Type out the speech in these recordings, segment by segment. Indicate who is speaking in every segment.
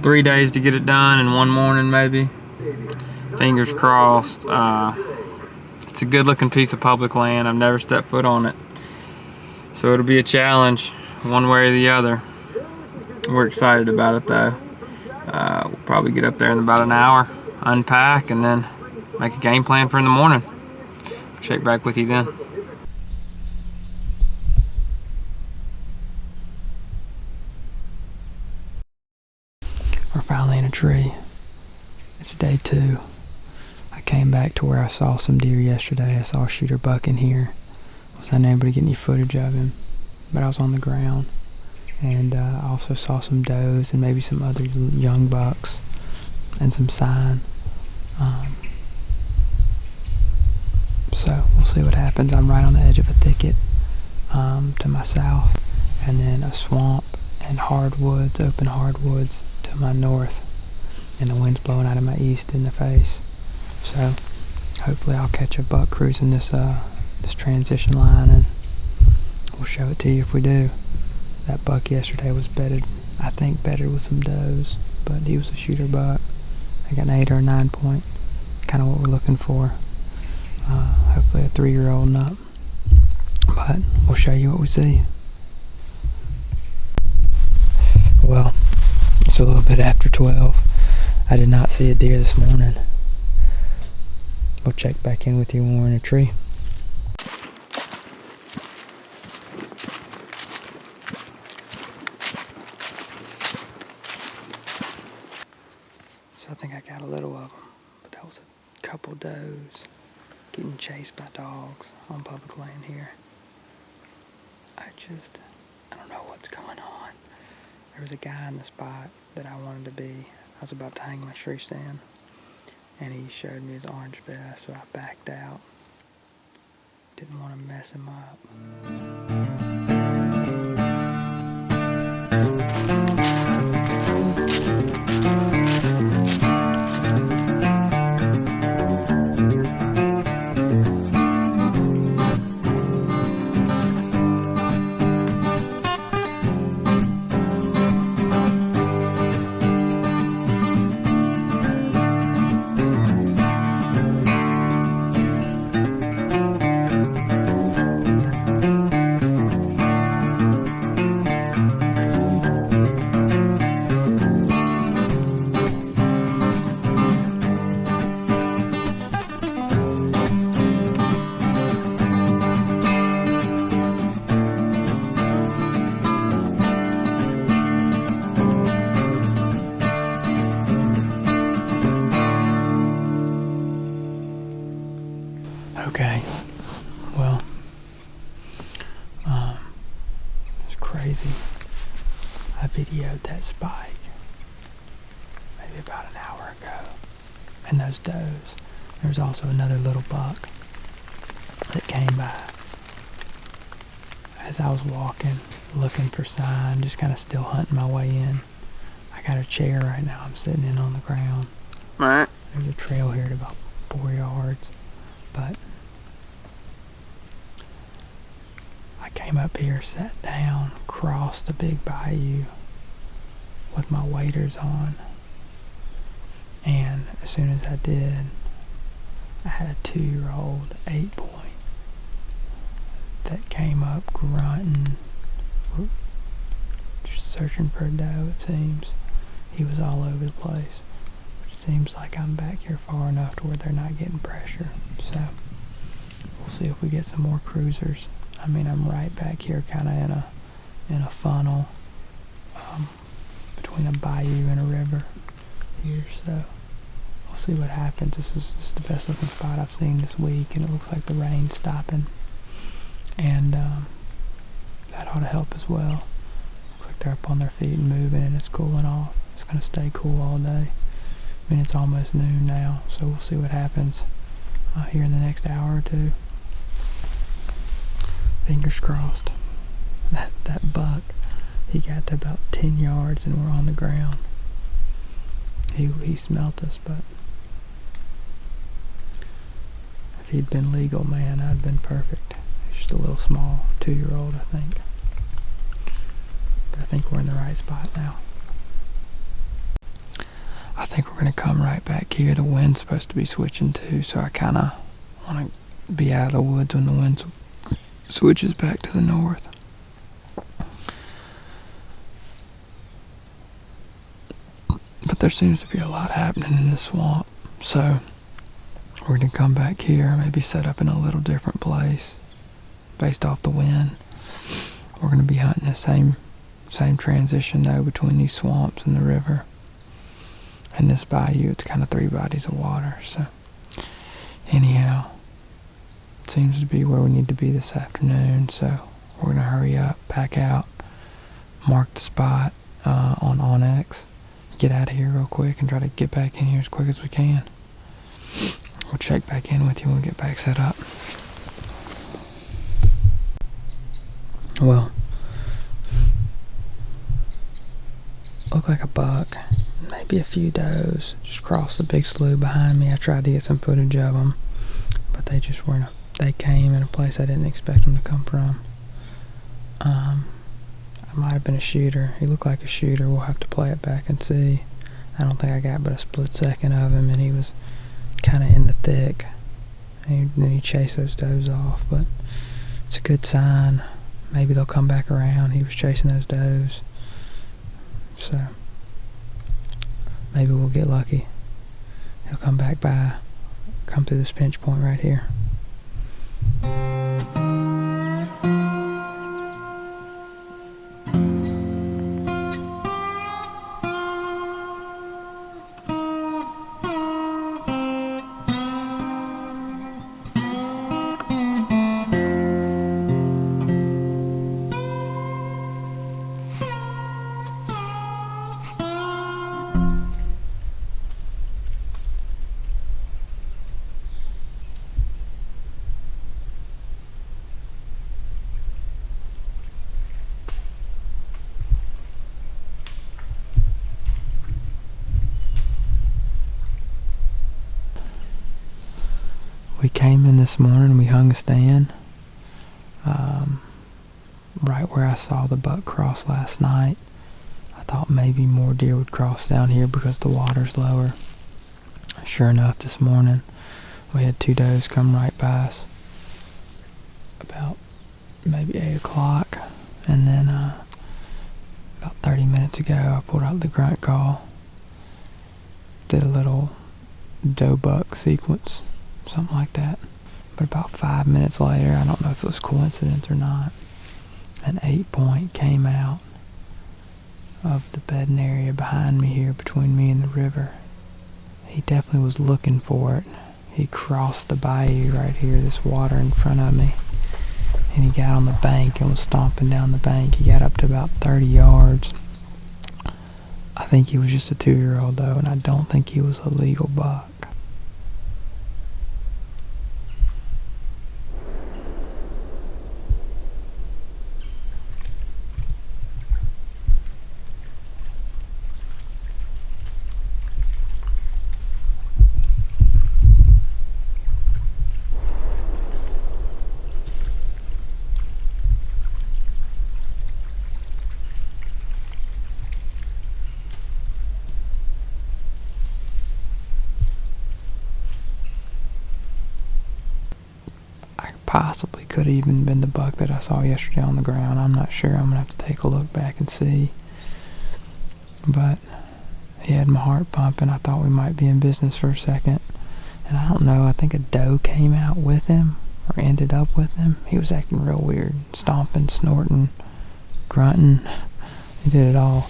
Speaker 1: 3 days to get it done in one morning, maybe. Fingers crossed. It's a good looking piece of public land. I've never stepped foot on it, so it'll be a challenge one way or the other. We're excited about it though. We'll probably get up there in about an hour, unpack, and then make a game plan for in the morning. Check back with you then. We're finally in a tree. It's day 2. I came back to where I saw some deer yesterday. I saw a shooter buck in here. Was unable to get any footage of him, but I was on the ground. And I also saw some does and maybe some other young bucks and some sign. So we'll see what happens. I'm right on the edge of a thicket to my south, and then a swamp and hardwoods, open hardwoods to my north, and the wind's blowing out of my east in the face. So hopefully I'll catch a buck cruising this transition line, and we'll show it to you if we do. That buck yesterday was bedded, I think bedded with some does, but he was a shooter buck. I got an 8 or a 9 point, kind of what we're looking for. Hopefully a 3-year-old and up, but we'll show you what we see. Well, it's a little bit after 12. I did not see a deer this morning. We'll check back in with you when we're in a tree. So I think I got a little of them, but that was a couple does getting chased by dogs on public land here. I don't know what's going on. There was a guy in the spot that I wanted to be. I was about to hang my tree stand, and he showed me his orange vest, so I backed out. Didn't want to mess him up. Okay, well, it's crazy. I videoed that spike maybe about an hour ago, and those does. There's also another little buck that came by as I was walking, looking for sign, just kind of still hunting my way in. I got a chair right now. I'm sitting in on the ground. There's a trail here at about 4 yards, but I came up here, sat down, crossed the big bayou with my waders on, and as soon as I did, I had a 2-year-old 8 point that came up grunting, just searching for a doe. It seems he was all over the place. It seems like I'm back here far enough to where they're not getting pressure, so we'll see if we get some more cruisers. I mean, I'm right back here kind of in a funnel between a bayou and a river here, so we'll see what happens. This is the best looking spot I've seen this week, and it looks like the rain's stopping, and that ought to help as well. Looks like they're up on their feet and moving, and it's cooling off. It's going to stay cool all day. I mean, it's almost noon now, so we'll see what happens. here in the next hour or two. Fingers crossed. That buck, he got to about 10 yards and we're on the ground. He smelt us, but if he'd been legal, man, I'd been perfect. He's just a little small 2-year-old, I think. But I think we're in the right spot now. I think we're going to come right back here. The wind's supposed to be switching too, so I kind of want to be out of the woods when the wind switches back to the north. But there seems to be a lot happening in this swamp, so we're going to come back here, maybe set up in a little different place based off the wind. We're going to be hunting the same transition though between these swamps and the river. And this bayou, it's kind of 3 bodies of water, so anyhow, it seems to be where we need to be this afternoon, so we're going to hurry up, pack out, mark the spot on Onyx, get out of here real quick and try to get back in here as quick as we can. We'll check back in with you when we get back set up. Well, looked like a buck, maybe a few does, just crossed the big slough behind me. I tried to get some footage of them, but they just weren't. They came in a place I didn't expect them to come from. It might have been a shooter. He looked like a shooter. We'll have to play it back and see. I don't think I got but a split second of him, and he was kind of in the thick. And then he chased those does off, but it's a good sign. Maybe they'll come back around. He was chasing those does, so maybe we'll get lucky. He'll come back by, come through this pinch point right here. We came in this morning, we hung a stand right where I saw the buck cross last night. I thought maybe more deer would cross down here because the water's lower. Sure enough, this morning we had 2 does come right by us about maybe 8 o'clock, and then about 30 minutes ago I pulled out the grunt call, did a little doe buck sequence, something like that. But about 5 minutes later, I don't know if it was coincidence or not, an 8-point came out of the bedding area behind me here between me and the river. He definitely was looking for it. He crossed the bayou right here, this water in front of me, and he got on the bank and was stomping down the bank. He got up to about 30 yards. I think he was just a 2-year-old though, and I don't think he was a legal buck. Possibly could have even been the buck that I saw yesterday on the ground. I'm not sure. I'm going to have to take a look back and see. But he had my heart pumping. I thought we might be in business for a second. And I don't know, I think a doe came out with him or ended up with him. He was acting real weird. Stomping, snorting, grunting. He did it all.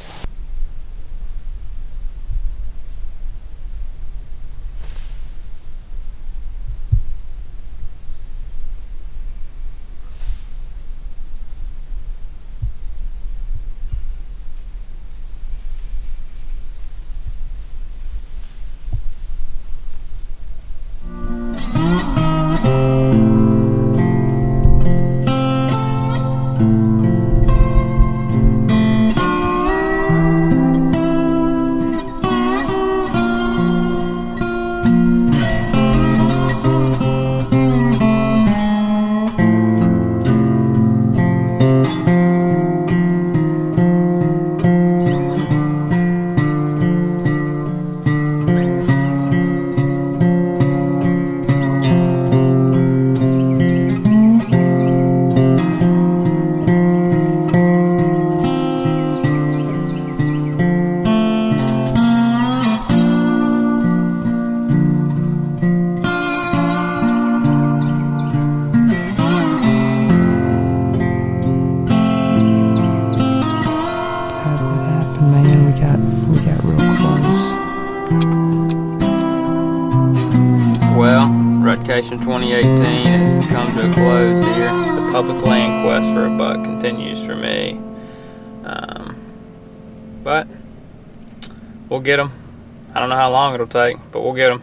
Speaker 2: 2019 has come to a close here. The public land quest for a buck continues for me. But we'll get them. I don't know how long it'll take, but we'll get them.